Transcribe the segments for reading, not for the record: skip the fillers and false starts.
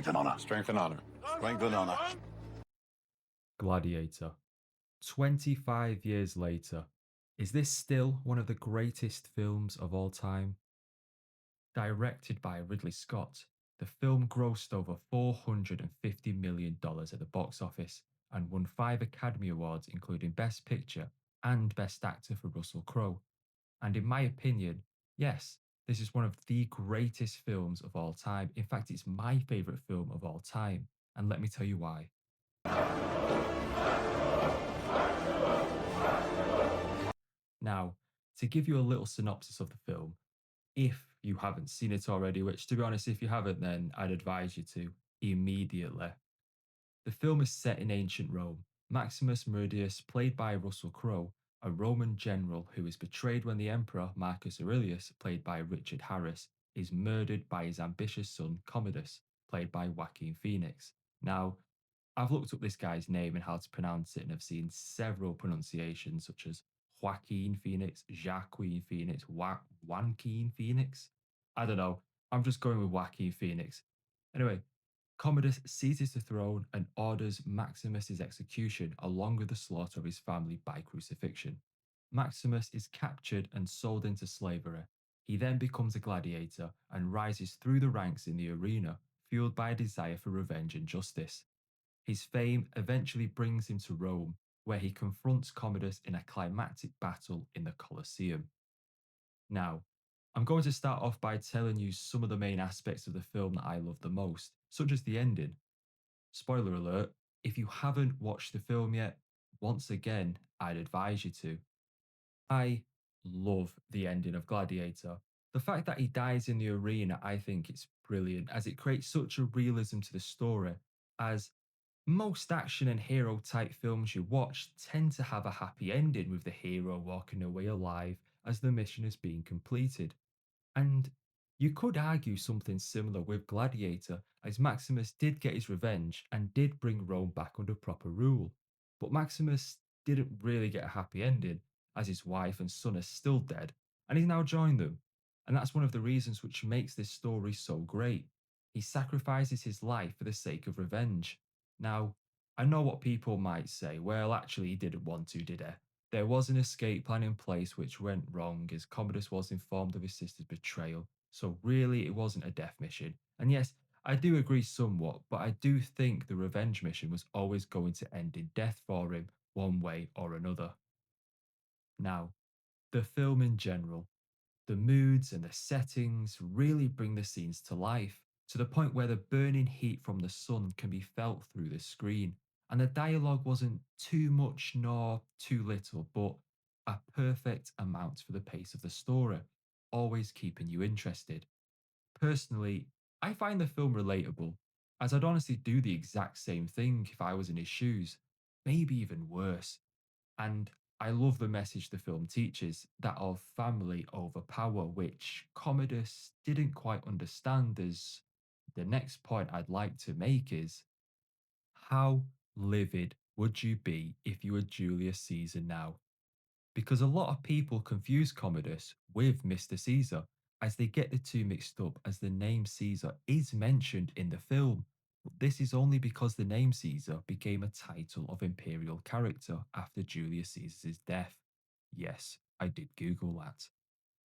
Strength and honor. Strength and honor. Strength and honor. Gladiator. 25 years later, is this still one of the greatest films of all time? Directed by Ridley Scott, the film grossed over $450 million at the box office and won 5 Academy Awards, including Best Picture and Best Actor for Russell Crowe. And in my opinion, yes, this is one of the greatest films of all time. In fact, it's my favourite film of all time. And let me tell you why. Now, to give you a little synopsis of the film, if you haven't seen it already, which to be honest, if you haven't, then I'd advise you to immediately. The film is set in ancient Rome. Maximus Meridius, played by Russell Crowe, a Roman general who is betrayed when the emperor Marcus Aurelius, played by Richard Harris, is murdered by his ambitious son Commodus, played by Joaquin Phoenix. Now, I've looked up this guy's name and how to pronounce it, and I've seen several pronunciations such as Joaquin Phoenix, Jacqueline Phoenix, Joaquin Phoenix. I don't know. I'm just going with Joaquin Phoenix. Anyway, Commodus seizes the throne and orders Maximus's execution along with the slaughter of his family by crucifixion. Maximus is captured and sold into slavery. He then becomes a gladiator and rises through the ranks in the arena, fueled by a desire for revenge and justice. His fame eventually brings him to Rome, where he confronts Commodus in a climactic battle in the Colosseum. Now, I'm going to start off by telling you some of the main aspects of the film that I love the most, such as the ending. Spoiler alert, if you haven't watched the film yet, once again, I'd advise you to. I love the ending of Gladiator. The fact that he dies in the arena, I think it's brilliant, as it creates such a realism to the story, as most action and hero type films you watch tend to have a happy ending with the hero walking away alive as the mission is being completed. And you could argue something similar with Gladiator, as Maximus did get his revenge and did bring Rome back under proper rule. But Maximus didn't really get a happy ending, as his wife and son are still dead, and he's now joined them. And that's one of the reasons which makes this story so great. He sacrifices his life for the sake of revenge. Now, I know what people might say, well, actually, he didn't want to, did he? There was an escape plan in place which went wrong as Commodus was informed of his sister's betrayal, so really it wasn't a death mission. And yes, I do agree somewhat, but I do think the revenge mission was always going to end in death for him, one way or another. Now, the film in general, the moods and the settings really bring the scenes to life, to the point where the burning heat from the sun can be felt through the screen. And the dialogue wasn't too much nor too little, but a perfect amount for the pace of the story, always keeping you interested. Personally, I find the film relatable, as I'd honestly do the exact same thing if I was in his shoes, maybe even worse. And I love the message the film teaches, that of family over power, which Commodus didn't quite understand. As the next point I'd like to make is, how livid would you be if you were Julius Caesar now? Because a lot of people confuse Commodus with Mr. Caesar, as they get the two mixed up, as the name Caesar is mentioned in the film. But this is only because the name Caesar became a title of imperial character after Julius Caesar's death. Yes, I did Google that.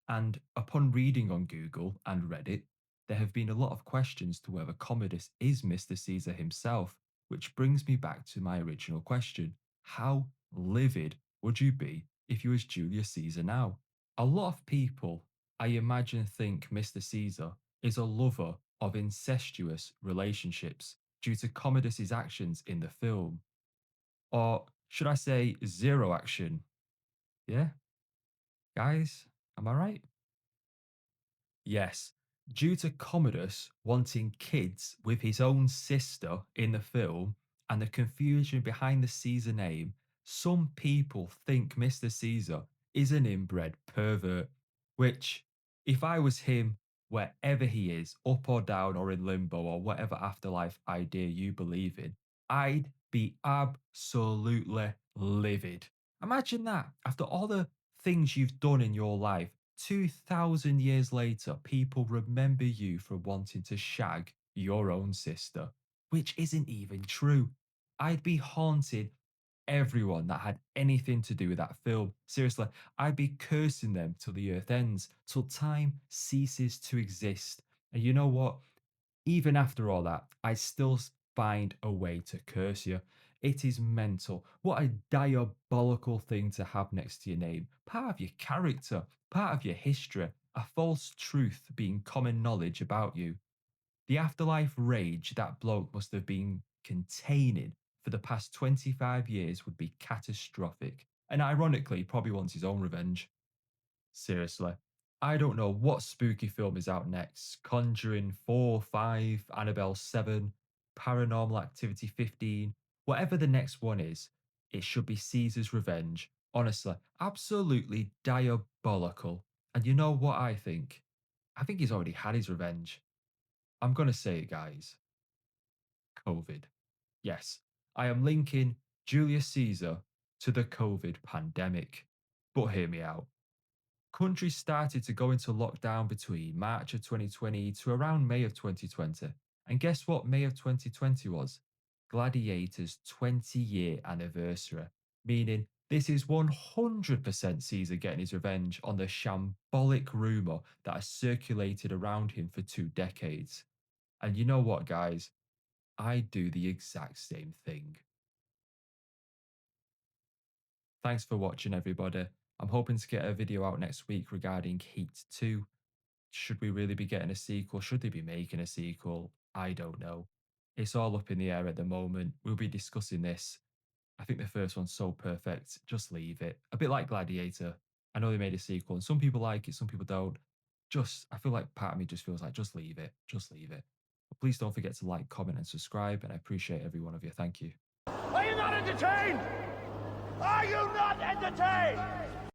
And upon reading on Google and Reddit, there have been a lot of questions to whether Commodus is Mr. Caesar himself, which brings me back to my original question. How livid would you be if you was Julius Caesar now? A lot of people, I imagine, think Mr. Caesar is a lover of incestuous relationships due to Commodus's actions in the film. Or should I say zero action? Yeah? Guys, am I right? Yes, due to Commodus wanting kids with his own sister in the film and the confusion behind the Caesar name, some people think Mr. Caesar is an inbred pervert. Which, if I was him, wherever he is, up or down or in limbo or whatever afterlife idea you believe in, I'd be absolutely livid. Imagine that after all the things you've done in your life, 2,000 years later, people remember you for wanting to shag your own sister, which isn't even true. I'd be haunting everyone that had anything to do with that film. Seriously, I'd be cursing them till the earth ends, till time ceases to exist. And you know what? Even after all that, I still find a way to curse you. It is mental. What a diabolical thing to have next to your name. Part of your character, part of your history, a false truth being common knowledge about you. The afterlife rage that bloke must have been containing for the past 25 years would be catastrophic. And ironically, he probably wants his own revenge. Seriously. I don't know what spooky film is out next. Conjuring 4, 5, Annabelle 7, Paranormal Activity 15. Whatever the next one is, it should be Caesar's Revenge. Honestly, absolutely diabolical. And you know what I think? I think he's already had his revenge. I'm going to say it, guys. COVID. Yes, I am linking Julius Caesar to the COVID pandemic. But hear me out. Countries started to go into lockdown between March of 2020 to around May of 2020. And guess what May of 2020 was? Gladiator's 20-year anniversary, meaning this is 100% Caesar getting his revenge on the shambolic rumour that has circulated around him for 2 decades. And you know what, guys? I do the exact same thing. Thanks for watching, everybody. I'm hoping to get a video out next week regarding Heat 2. Should we really be getting a sequel? Should they be making a sequel? I don't know. It's all up in the air at the moment. We'll be discussing this. I think the first one's so perfect. Just leave it. A bit like Gladiator. I know they made a sequel and some people like it, some people don't. I feel like part of me just feels like just leave it. Just leave it. But please don't forget to like, comment, and subscribe. And I appreciate every one of you. Thank you. Are you not entertained? Are you not entertained?